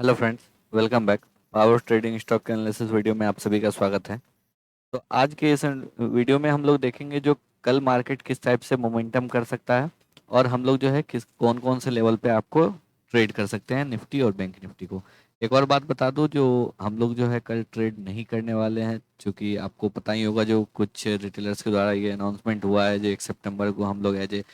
Hello friends, welcome back. Power trading stock के analysis video में आप सभी का स्वागत है। तो आज के इस वीडियो में हम लोग देखेंगे जो कल मार्केट किस टाइप से मोमेंटम कर सकता है और हम लोग जो है किस कौन कौन से लेवल पे आपको ट्रेड कर सकते हैं निफ्टी और बैंक निफ्टी को। एक और बात बता दूं, जो हम लोग जो है कल ट्रेड नहीं करने वाले हैं, क्योंकि आपको पता ही होगा जो कुछ रिटेलर्स के द्वारा ये अनाउंसमेंट हुआ है, जो 1 सितंबर को हम लोग as a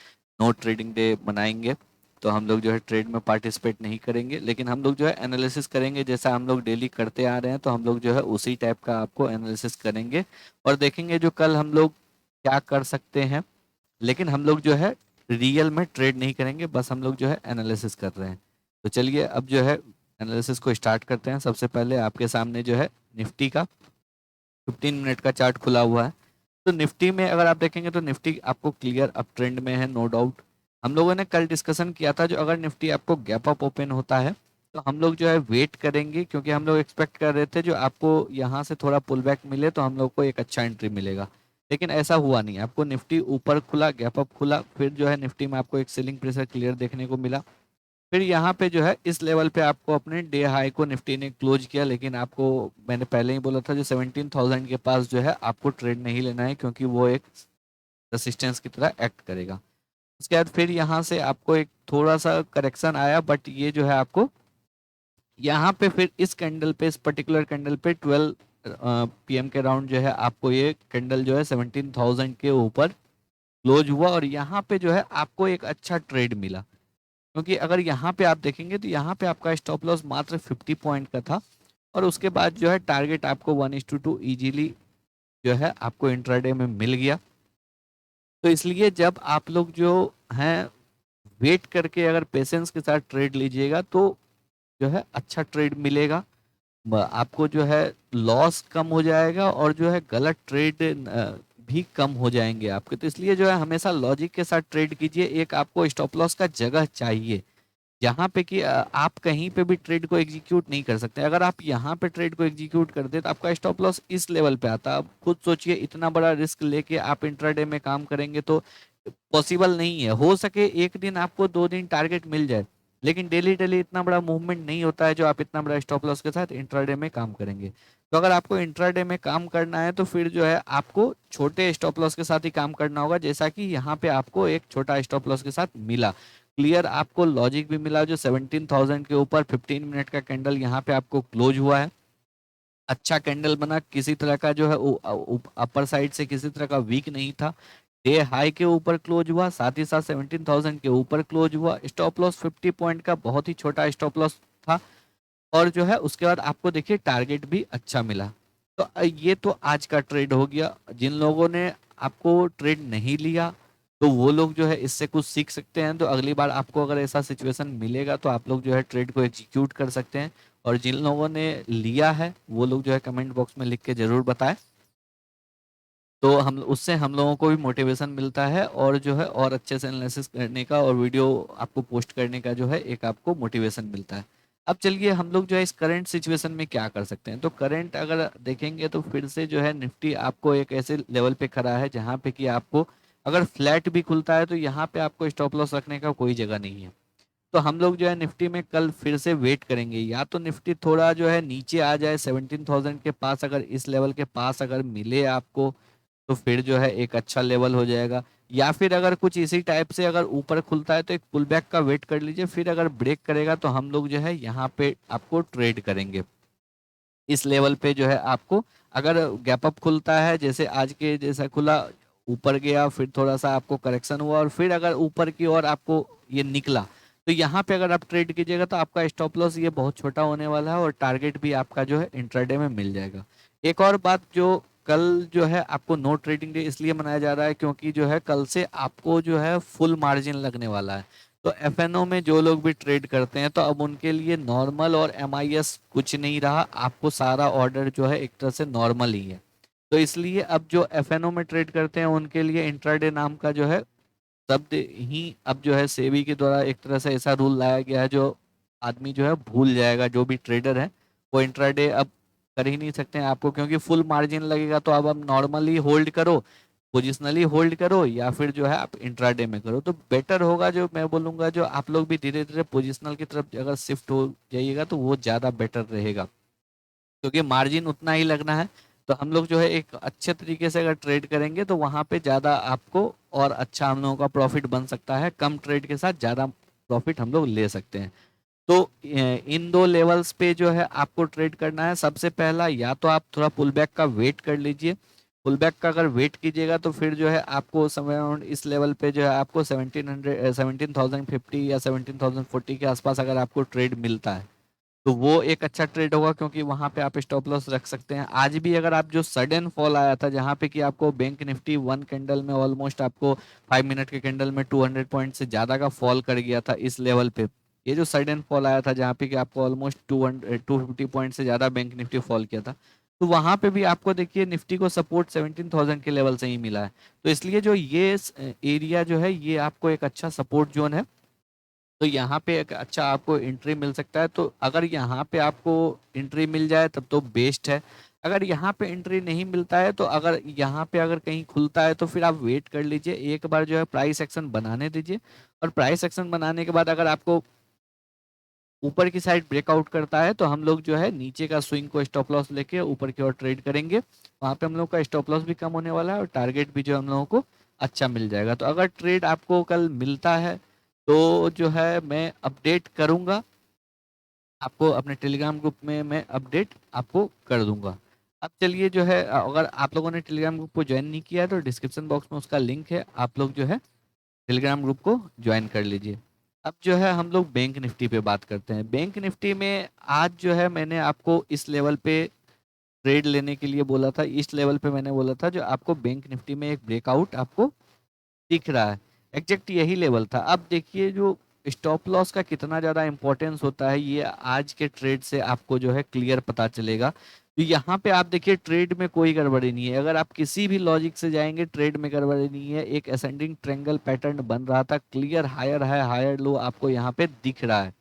no trading day मनाएंगे। तो हम लोग जो है ट्रेड में पार्टिसिपेट नहीं करेंगे, लेकिन हम लोग जो है एनालिसिस करेंगे जैसा हम लोग डेली करते आ रहे हैं। तो हम लोग जो है उसी टाइप का आपको एनालिसिस करेंगे और देखेंगे जो कल हम लोग क्या कर सकते हैं। लेकिन हम लोग जो है रियल में ट्रेड नहीं करेंगे, बस हम लोग जो है एनालिसिस कर रहे हैं। तो चलिए अब जो है एनालिसिस को स्टार्ट करते हैं। सबसे पहले आपके सामने जो है निफ्टी का 15 मिनट का चार्ट खुला हुआ है। तो निफ्टी में अगर आप देखेंगे तो निफ्टी आपको क्लियर अप ट्रेंड में है, नो डाउट। हम लोगों ने कल डिस्कशन किया था जो अगर निफ्टी आपको गैप अप ओपन होता है तो हम लोग जो है वेट करेंगे, क्योंकि हम लोग एक्सपेक्ट कर रहे थे जो आपको यहाँ से थोड़ा पुल बैक मिले तो हम लोग को एक अच्छा एंट्री मिलेगा। लेकिन ऐसा हुआ नहीं, आपको निफ्टी ऊपर खुला, गैप अप खुला, फिर जो है निफ्टी में आपको एक सेलिंग प्रेशर क्लियर देखने को मिला। फिर यहाँ पे जो है इस लेवल पे आपको अपने डे हाई को निफ्टी ने क्लोज किया। लेकिन आपको मैंने पहले ही बोला था जो 17,000 के पास जो है आपको ट्रेड नहीं लेना है, क्योंकि वो एक रेसिस्टेंस की तरह एक्ट करेगा। उसके बाद फिर यहाँ से आपको एक थोड़ा सा करेक्शन आया, बट ये जो है आपको यहाँ पे फिर इस कैंडल पे, इस पर्टिकुलर कैंडल पे 12 पीएम के राउंड जो है आपको ये कैंडल जो है 17,000 के ऊपर क्लोज हुआ और यहाँ पे जो है आपको एक अच्छा ट्रेड मिला। क्योंकि अगर यहाँ पे आप देखेंगे तो यहाँ पे आपका स्टॉप लॉस मात्र 50 पॉइंट का था और उसके बाद जो है टारगेट आपको 1:2 इजीली जो है आपको इंट्राडे में मिल गया। तो इसलिए जब आप लोग जो हैं वेट करके अगर पेशेंस के साथ ट्रेड लीजिएगा तो जो है अच्छा ट्रेड मिलेगा। आपको जो है लॉस कम हो जाएगा और जो है गलत ट्रेड भी कम हो जाएंगे आपके। तो इसलिए जो है हमेशा लॉजिक के साथ ट्रेड कीजिए। एक आपको स्टॉप लॉस का जगह चाहिए जहाँ पे कि आप कहीं पे भी ट्रेड को एग्जीक्यूट नहीं कर सकते। अगर आप यहाँ पे ट्रेड को एग्जीक्यूट कर दे तो आपका स्टॉप लॉस इस लेवल पे आता है। अब खुद सोचिए, इतना बड़ा रिस्क लेके आप इंट्राडे में काम करेंगे तो पॉसिबल नहीं है। हो सके एक दिन आपको 2 दिन टारगेट मिल जाए, लेकिन डेली डेली इतना बड़ा मूवमेंट नहीं होता है जो आप इतना बड़ा स्टॉप लॉस के साथ इंट्राडे में काम करेंगे। तो अगर आपको इंट्राडे में काम करना है तो फिर जो है आपको छोटे स्टॉप लॉस के साथ ही काम करना होगा, जैसा कि यहाँ पे आपको एक छोटा स्टॉप लॉस के साथ मिला। क्लियर आपको लॉजिक भी मिला जो 17,000 के ऊपर 15 मिनट का कैंडल यहाँ पे आपको क्लोज हुआ है। अच्छा कैंडल बना, किसी तरह का जो है अपर साइड से किसी तरह का वीक नहीं था। डे हाई के ऊपर क्लोज हुआ, साथ ही साथ 17,000 के ऊपर क्लोज हुआ। स्टॉप लॉस 50 पॉइंट का बहुत ही छोटा स्टॉप लॉस था और जो है उसके बाद आपको देखिए टारगेट भी अच्छा मिला। तो ये तो आज का ट्रेड हो गया। जिन लोगों ने आपको ट्रेड नहीं लिया तो वो लोग जो है इससे कुछ सीख सकते हैं। तो अगली बार आपको अगर ऐसा सिचुएशन मिलेगा तो आप लोग जो है ट्रेड को एग्जीक्यूट कर सकते हैं। और जिन लोगों ने लिया है वो लोग जो है कमेंट बॉक्स में लिख के जरूर बताएं। तो हम उससे हम लोगों को भी मोटिवेशन मिलता है और जो है और अच्छे से एनालिसिस करने का और वीडियो आपको पोस्ट करने का जो है एक आपको मोटिवेशन मिलता है। अब चलिए हम लोग जो है इस करंट सिचुएशन में क्या कर सकते हैं। तो करंट अगर देखेंगे तो फिर से जो है निफ्टी आपको एक ऐसे लेवल पे खड़ा है जहाँ पे कि आपको अगर फ्लैट भी खुलता है तो यहाँ पे आपको स्टॉप लॉस रखने का कोई जगह नहीं है। तो हम लोग जो है निफ्टी में कल फिर से वेट करेंगे, या तो निफ्टी थोड़ा जो है नीचे आ जाए 17,000 के पास, अगर इस लेवल के पास अगर मिले आपको तो फिर जो है एक अच्छा लेवल हो जाएगा। या फिर अगर कुछ इसी टाइप से अगर ऊपर खुलता है तो एक पुल बैक का वेट कर लीजिए, फिर अगर ब्रेक करेगा तो हम लोग जो है यहाँ पे आपको ट्रेड करेंगे। इस लेवल पे जो है आपको अगर गैप अप खुलता है जैसे आज के जैसा खुला, ऊपर गया, फिर थोड़ा सा आपको करेक्शन हुआ और फिर अगर ऊपर की ओर आपको ये निकला तो यहाँ पे अगर आप ट्रेड कीजिएगा तो आपका स्टॉप लॉस ये बहुत छोटा होने वाला है और टारगेट भी आपका जो है इंट्राडे में मिल जाएगा। एक और बात, जो कल जो है आपको नो ट्रेडिंग डे इसलिए मनाया जा रहा है क्योंकि जो है कल से आपको जो है फुल मार्जिन लगने वाला है। तो एफएनओ में जो लोग भी ट्रेड करते हैं तो अब उनके लिए नॉर्मल और एमआईएस कुछ नहीं रहा, आपको सारा ऑर्डर जो है एक तरह से नॉर्मल ही है। तो इसलिए अब जो एफएनओ में ट्रेड करते हैं उनके लिए इंट्राडे नाम का जो है शब्द ही अब जो है सेबी के द्वारा एक तरह से ऐसा रूल लाया गया है जो आदमी जो है भूल जाएगा। जो भी ट्रेडर है वो इंट्राडे अब कर ही नहीं सकते हैं आपको, क्योंकि फुल मार्जिन लगेगा तो अब नॉर्मली होल्ड करो, पोजिशनली होल्ड करो या फिर जो है आप इंट्राडे में करो, तो बेटर होगा। जो मैं बोलूँगा जो आप लोग भी धीरे धीरे पोजिशनल की तरफ अगर शिफ्ट हो जाइएगा तो वो ज़्यादा बेटर रहेगा, क्योंकि मार्जिन उतना ही लगना है। तो हम लोग जो है एक अच्छे तरीके से अगर ट्रेड करेंगे तो वहाँ पे ज़्यादा आपको और अच्छा हम लोगों का प्रॉफिट बन सकता है, कम ट्रेड के साथ ज़्यादा प्रॉफिट हम लोग ले सकते हैं। तो इन दो लेवल्स पे जो है आपको ट्रेड करना है। सबसे पहला, या तो आप थोड़ा पुल बैक का वेट कर लीजिए। पुल बैक का अगर वेट कीजिएगा तो फिर जो है आपको समय अराउंड इस लेवल पे जो है आपको 1700 17,050 या 17,040 के आसपास अगर आपको ट्रेड मिलता है तो वो एक अच्छा ट्रेड होगा, क्योंकि वहां पे आप स्टॉप लॉस रख सकते हैं। आज भी अगर आप जो सडन फॉल आया था जहां पे कि आपको बैंक निफ्टी वन कैंडल में ऑलमोस्ट आपको 5 मिनट के कैंडल में 200 पॉइंट से ज्यादा का फॉल कर गया था इस लेवल पे। ये जो सडन फॉल आया था जहां पे कि आपको ऑलमोस्ट 250 पॉइंट से ज्यादा बैंक निफ्टी फॉल किया था, तो वहां पे भी आपको देखिए निफ्टी को सपोर्ट 17,000 के लेवल से ही मिला है। तो इसलिए जो ये एरिया जो है ये आपको एक अच्छा सपोर्ट जोन है। तो यहाँ पे एक अच्छा आपको एंट्री मिल सकता है। तो अगर यहाँ पे आपको एंट्री मिल जाए तब तो बेस्ट है। अगर यहाँ पे एंट्री नहीं मिलता है तो अगर यहाँ पे अगर कहीं खुलता है तो फिर आप वेट कर लीजिए, एक बार जो है प्राइस एक्शन बनाने दीजिए। और प्राइस एक्शन बनाने के बाद अगर आपको ऊपर की साइड ब्रेकआउट करता है तो हम लोग जो है नीचे का स्विंग को स्टॉप लॉस लेके ऊपर की ओर ट्रेड करेंगे। वहां पे हम लोग का स्टॉप लॉस भी कम होने वाला है और टारगेट भी जो हम लोगों को अच्छा मिल जाएगा। तो अगर ट्रेड आपको कल मिलता है तो जो है मैं अपडेट करूंगा आपको, अपने टेलीग्राम ग्रुप में मैं अपडेट आपको कर दूंगा। अब चलिए जो है अगर आप लोगों ने टेलीग्राम ग्रुप को ज्वाइन नहीं किया है तो डिस्क्रिप्शन बॉक्स में उसका लिंक है, आप लोग जो है टेलीग्राम ग्रुप को ज्वाइन कर लीजिए। अब जो है हम लोग बैंक निफ्टी पे बात करते हैं। बैंक निफ्टी में आज जो है मैंने आपको इस लेवल पे ट्रेड लेने के लिए बोला था, इस लेवल पे मैंने बोला था जो आपको बैंक निफ्टी में एक ब्रेकआउट आपको दिख रहा है, एग्जैक्ट यही लेवल था। अब देखिए जो स्टॉप लॉस का कितना ज़्यादा इंपॉर्टेंस होता है ये आज के ट्रेड से आपको जो है क्लियर पता चलेगा। तो यहाँ पे आप देखिए ट्रेड में कोई गड़बड़ी नहीं है, अगर आप किसी भी लॉजिक से जाएंगे ट्रेड में गड़बड़ी नहीं है। एक असेंडिंग ट्रेंगल पैटर्न बन रहा था, क्लियर हायर है हायर लो आपको यहाँ पे दिख रहा है।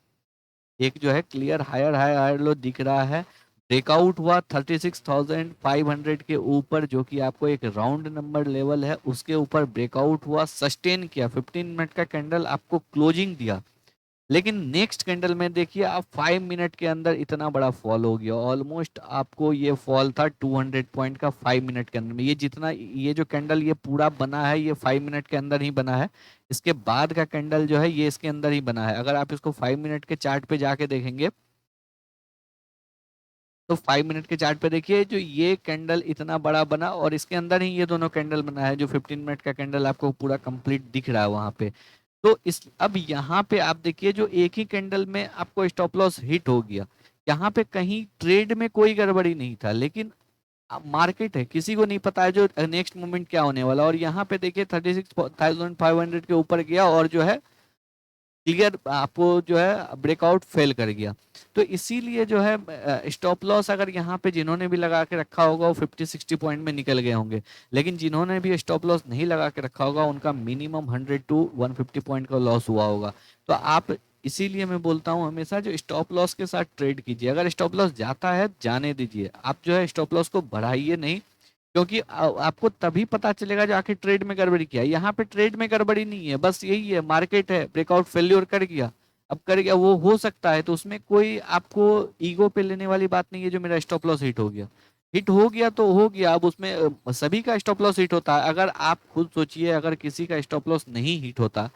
एक जो है clear higher high higher low दिख रहा है। ब्रेकआउट हुआ 36,500 के ऊपर, जो कि आपको एक राउंड नंबर लेवल है, उसके ऊपर ब्रेकआउट हुआ, सस्टेन किया, 15 मिनट का कैंडल आपको क्लोजिंग दिया। लेकिन नेक्स्ट कैंडल में देखिए आप 5 मिनट के अंदर इतना बड़ा फॉल हो गया। ऑलमोस्ट आपको ये फॉल था 200 पॉइंट का 5 मिनट के अंदर में। ये जितना ये जो कैंडल ये पूरा बना है ये 5 मिनट के अंदर ही बना है। इसके बाद का कैंडल जो है ये इसके अंदर ही बना है। अगर आप इसको 5 मिनट के चार्ट पे जाके देखेंगे तो 5 मिनट के चार्ट पे देखिए जो ये कैंडल इतना बड़ा बना और इसके अंदर ही ये दोनों कैंडल बना है। जो 15 मिनट का कैंडल आपको पूरा कंप्लीट दिख रहा है वहां पे। तो इस अब यहाँ पे आप देखिए जो एक ही कैंडल में आपको स्टॉप लॉस हिट हो गया। यहाँ पे कहीं ट्रेड में कोई गड़बड़ी नहीं था, लेकिन मार्केट है, किसी को नहीं पता है जो नेक्स्ट मोमेंट क्या होने वाला। और यहाँ पे देखिए 36,500 के ऊपर गया और जो है क्लियर आपको जो है ब्रेकआउट फेल कर गया। तो इसीलिए जो है स्टॉप लॉस अगर यहाँ पे जिन्होंने भी लगा के रखा होगा वो 50-60 पॉइंट में निकल गए होंगे। लेकिन जिन्होंने भी स्टॉप लॉस नहीं लगा के रखा होगा उनका मिनिमम 100 to 150 पॉइंट का लॉस हुआ होगा। तो आप, इसीलिए मैं बोलता हूँ हमेशा जो स्टॉप लॉस के साथ ट्रेड कीजिए। अगर स्टॉप लॉस जाता है जाने दीजिए, आप जो है स्टॉप लॉस को बढ़ाइए नहीं, क्योंकि आपको तभी पता चलेगा जो आखिर ट्रेड में गड़बड़ी किया है। यहाँ पे ट्रेड में गड़बड़ी नहीं है, बस यही है मार्केट है ब्रेकआउट फेल्योर कर गया। अब कर गया वो हो सकता है, तो उसमें कोई आपको ईगो पे लेने वाली बात नहीं है। जो मेरा स्टॉप लॉस हिट हो गया, हिट हो गया तो हो गया। अब उसमें सभी का स्टॉप लॉस हिट होता है। अगर आप खुद सोचिए अगर किसी का स्टॉप लॉस नहीं हिट होता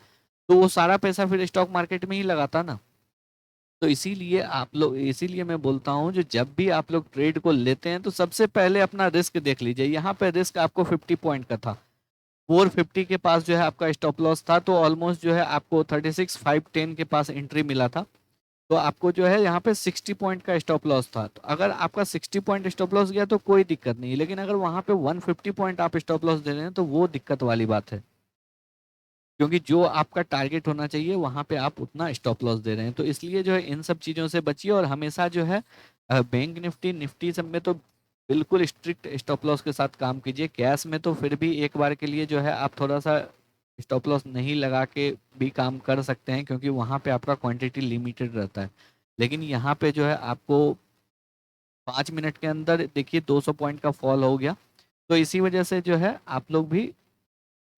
तो वो सारा पैसा फिर स्टॉक मार्केट में ही लगाता ना। तो इसीलिए आप लोग, इसीलिए मैं बोलता हूँ जो जब भी आप लोग ट्रेड को लेते हैं तो सबसे पहले अपना रिस्क देख लीजिए। यहाँ पे रिस्क आपको 50 पॉइंट का था, 450 के पास जो है आपका स्टॉप लॉस था, तो ऑलमोस्ट जो है आपको 36,510 के पास एंट्री मिला था। तो आपको जो है यहाँ पे 60 पॉइंट का स्टॉप लॉस था। तो अगर आपका 60 पॉइंट स्टॉप लॉस गया तो कोई दिक्कत नहीं है, लेकिन अगर वहां पे 150 पॉइंट आप स्टॉप लॉस दे रहे हैं तो वो दिक्कत वाली बात है, क्योंकि जो आपका टारगेट होना चाहिए वहां पे आप उतना स्टॉप लॉस दे रहे हैं। तो इसलिए जो है इन सब चीजों से बचिए और हमेशा जो है बैंक निफ्टी निफ्टी सब में तो बिल्कुल स्ट्रिक्ट स्टॉप लॉस के साथ काम कीजिए। कैश में तो फिर भी एक बार के लिए जो है आप थोड़ा सा स्टॉप लॉस नहीं लगा के भी काम कर सकते हैं, क्योंकि वहां पे आपका क्वांटिटी लिमिटेड रहता है। लेकिन यहाँ पे जो है आपको 5 मिनट के अंदर देखिए 200 पॉइंट का फॉल हो गया। तो इसी वजह से जो है आप लोग भी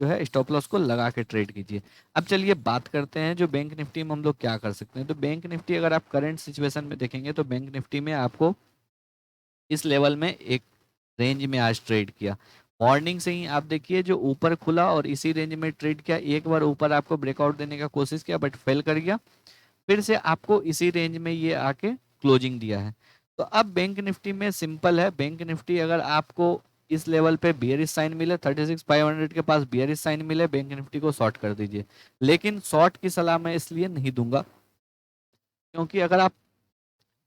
जो है स्टॉप लॉस को लगा के ट्रेड कीजिए। अब चलिए बात करते हैं जो बैंक निफ्टी में हम लोग क्या कर सकते हैं। तो बैंक निफ्टी अगर आप करंट सिचुएशन में देखेंगे तो बैंक निफ्टी में आपको इस लेवल में एक रेंज में आज ट्रेड किया। मॉर्निंग से ही आप देखिए जो ऊपर खुला और इसी रेंज में ट्रेड किया, एक बार ऊपर आपको ब्रेकआउट देने का कोशिश किया बट फेल कर गया, फिर से आपको इसी रेंज में ये आके क्लोजिंग दिया है। तो अब बैंक निफ्टी में सिंपल है, बैंक निफ्टी अगर आपको इस लेवल पे बियरिश साइन मिले, 36,500 के पास बियरिश साइन मिले, बैंक निफ्टी को शॉर्ट कर दीजिए। लेकिन शॉर्ट की सलाह मैं इसलिए नहीं दूंगा क्योंकि अगर आप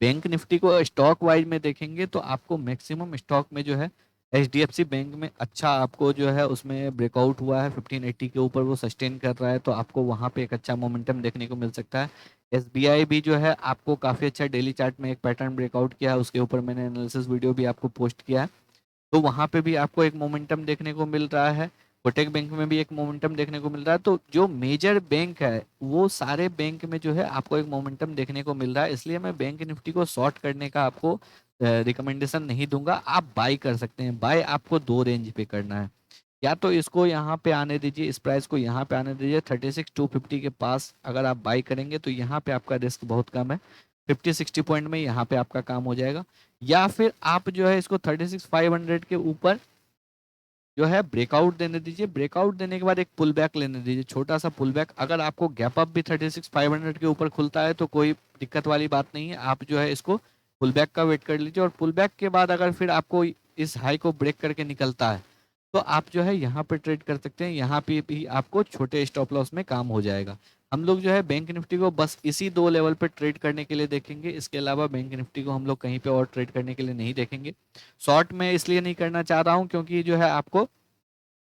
बैंक निफ्टी को स्टॉक वाइज में देखेंगे तो आपको मैक्सिमम स्टॉक में जो है एचडीएफसी बैंक में अच्छा आपको जो है उसमें ब्रेकआउट हुआ है 1580 के ऊपर, वो सस्टेन कर रहा है, तो आपको वहां पे एक अच्छा मोमेंटम देखने को मिल सकता है। एसबीआई भी जो है आपको काफी अच्छा डेली चार्ट में एक पैटर्न ब्रेकआउट किया है, उसके ऊपर मैंने एनालिसिस वीडियो भी आपको पोस्ट किया है, तो वहां पे भी आपको एक मोमेंटम देखने को मिल रहा है। कोटक बैंक में भी एक मोमेंटम देखने को मिल रहा है। तो जो मेजर बैंक है वो सारे बैंक में जो है आपको एक मोमेंटम देखने को मिल रहा है, इसलिए मैं बैंक निफ्टी को शॉर्ट करने का आपको रिकमेंडेशन नहीं दूंगा। आप बाई कर सकते हैं। बाय आपको दो रेंज पे करना है, या तो इसको यहाँ पे आने दीजिए, इस प्राइस को यहाँ पे आने दीजिए 36,250 के पास अगर आप बाई करेंगे तो यहाँ पे आपका रिस्क बहुत कम है, 50-60 पॉइंट में यहाँ पे आपका काम हो जाएगा। या फिर आप जो है इसको 36,500 के ऊपर जो है ब्रेकआउट देने दीजिए, ब्रेकआउट देने के बाद एक पुल बैक लेने दीजिए, छोटा सा पुल बैक। अगर आपको गैप अप भी 36,500 के ऊपर खुलता है तो कोई दिक्कत वाली बात नहीं है, आप जो है इसको पुल बैक का वेट कर लीजिए, और पुल बैक के बाद अगर फिर आपको इस हाई को ब्रेक करके निकलता है तो आप जो है यहाँ पे ट्रेड कर सकते हैं, यहाँ पे भी आपको छोटे स्टॉप लॉस में काम हो जाएगा। हम लोग जो है बैंक निफ्टी को बस इसी दो लेवल पे ट्रेड करने के लिए देखेंगे, इसके अलावा बैंक निफ्टी को हम लोग कहीं पे और ट्रेड करने के लिए नहीं देखेंगे। शॉर्ट में इसलिए नहीं करना चाह रहा हूँ क्योंकि जो है आपको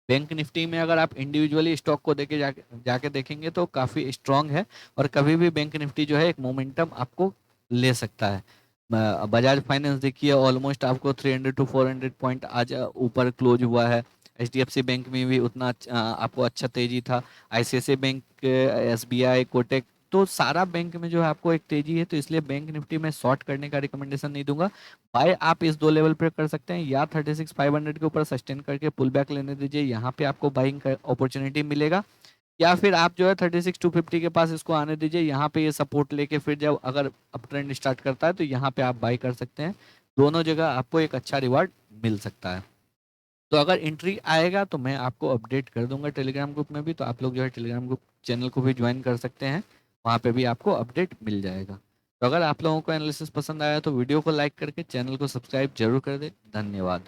बैंक निफ्टी में अगर आप इंडिविजुअली स्टॉक को देके जाके देखेंगे तो काफ़ी स्ट्रांग है, और कभी भी बैंक निफ्टी जो है एक मोमेंटम आपको ले सकता है। बजाज फाइनेंस देखिए ऑलमोस्ट आपको 300 to 400 पॉइंट आज ऊपर क्लोज हुआ है। एचडीएफसी बैंक में भी उतना आपको अच्छा तेजी था। आईसीआईसीआई बैंक, एसबीआई, कोटक, तो सारा बैंक में जो है आपको एक तेजी है, तो इसलिए बैंक निफ्टी में शॉर्ट करने का रिकमेंडेशन नहीं दूंगा। बाय आप इस दो लेवल पे कर सकते हैं, या 36,500 के ऊपर सस्टेन करके पुल बैक लेने दीजिए, यहाँ पे आपको बाइंग अपॉर्चुनिटी मिलेगा। या फिर आप जो है 36,250 के पास इसको आने दीजिए, यहाँ पे ये सपोर्ट लेके फिर जब अगर अप ट्रेंड स्टार्ट करता है तो यहाँ पे आप बाई कर सकते हैं। दोनों जगह आपको एक अच्छा रिवार्ड मिल सकता है। तो अगर एंट्री आएगा तो मैं आपको अपडेट कर दूंगा टेलीग्राम ग्रुप में भी, तो आप लोग जो है टेलीग्राम ग्रुप चैनल को भी ज्वाइन कर सकते हैं, वहाँ पे भी आपको अपडेट मिल जाएगा। तो अगर आप लोगों को एनालिसिस पसंद आया तो वीडियो को लाइक करके चैनल को सब्सक्राइब जरूर कर दें। धन्यवाद।